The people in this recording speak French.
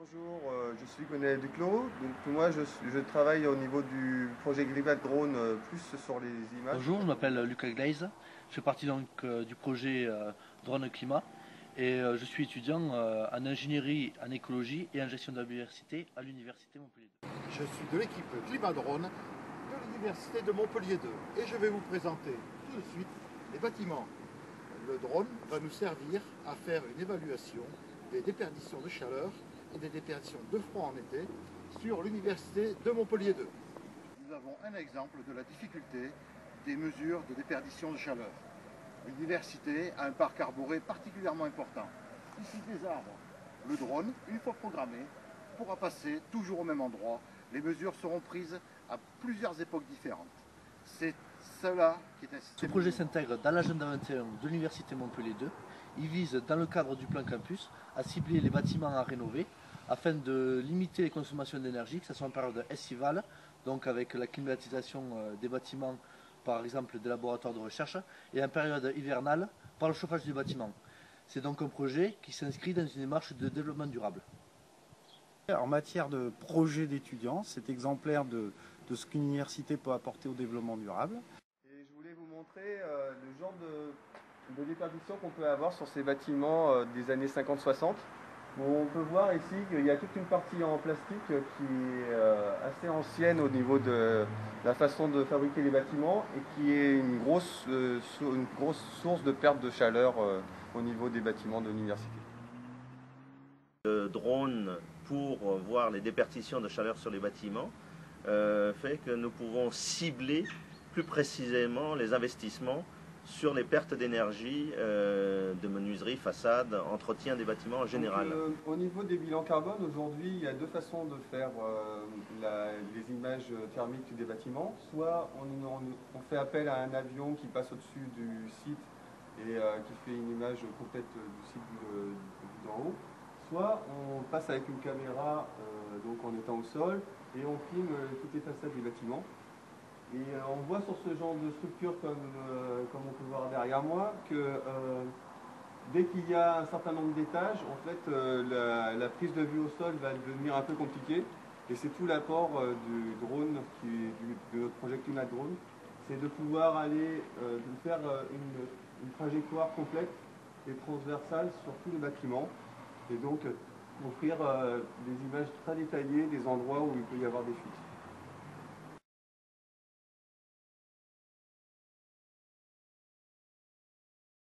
Bonjour, je suis Gonel Duclos. Donc moi je travaille au niveau du projet Grivat Drone plus sur les images. Bonjour, je m'appelle Lucas Gleise. Je fais partie donc du projet Drone Climat et je suis étudiant en ingénierie, en écologie et en gestion de la biodiversité à l'université Montpellier 2. Je suis de l'équipe Climat Drone de l'université de Montpellier 2 et je vais vous présenter tout de suite les bâtiments. Le drone va nous servir à faire une évaluation des déperditions de chaleur et des déperditions de froid en été sur l'université de Montpellier 2. Nous avons un exemple de la difficulté des mesures de déperdition de chaleur. L'université a un parc arboré particulièrement important. Ici des arbres. Le drone, une fois programmé, pourra passer toujours au même endroit. Les mesures seront prises à plusieurs époques différentes. C'est cela qui est un Ce système. projet s'intègre dans l'agenda 21 de l'université Montpellier 2. Il vise, dans le cadre du plan campus, à cibler les bâtiments à rénover afin de limiter les consommations d'énergie, que ce soit en période estivale, donc avec la climatisation des bâtiments, par exemple des laboratoires de recherche, et en période hivernale, par le chauffage du bâtiment. C'est donc un projet qui s'inscrit dans une démarche de développement durable. En matière de projet d'étudiants, c'est exemplaire de ce qu'une université peut apporter au développement durable. Et je voulais vous montrer le genre de déperdition qu'on peut avoir sur ces bâtiments des années 50-60. Bon, on peut voir ici qu'il y a toute une partie en plastique qui est assez ancienne au niveau de la façon de fabriquer les bâtiments et qui est une grosse source de perte de chaleur au niveau des bâtiments de l'université. Le drone pour voir les déperditions de chaleur sur les bâtiments fait que nous pouvons cibler plus précisément les investissements sur les pertes d'énergie de menuiserie, façade, entretien des bâtiments en général. Donc, au niveau des bilans carbone, aujourd'hui, il y a deux façons de faire les images thermiques des bâtiments. Soit on fait appel à un avion qui passe au-dessus du site et qui fait une image complète du site vu d'en haut. Soit on passe avec une caméra donc en étant au sol et on filme toutes les façades des bâtiments. Et on voit sur ce genre de structure, comme on peut voir derrière moi, que dès qu'il y a un certain nombre d'étages, en fait, la prise de vue au sol va devenir un peu compliquée. Et c'est tout l'apport du drone, de notre projet Climat Drone, c'est de pouvoir aller de faire une trajectoire complète et transversale sur tout le bâtiment. Et donc offrir des images très détaillées des endroits où il peut y avoir des fuites.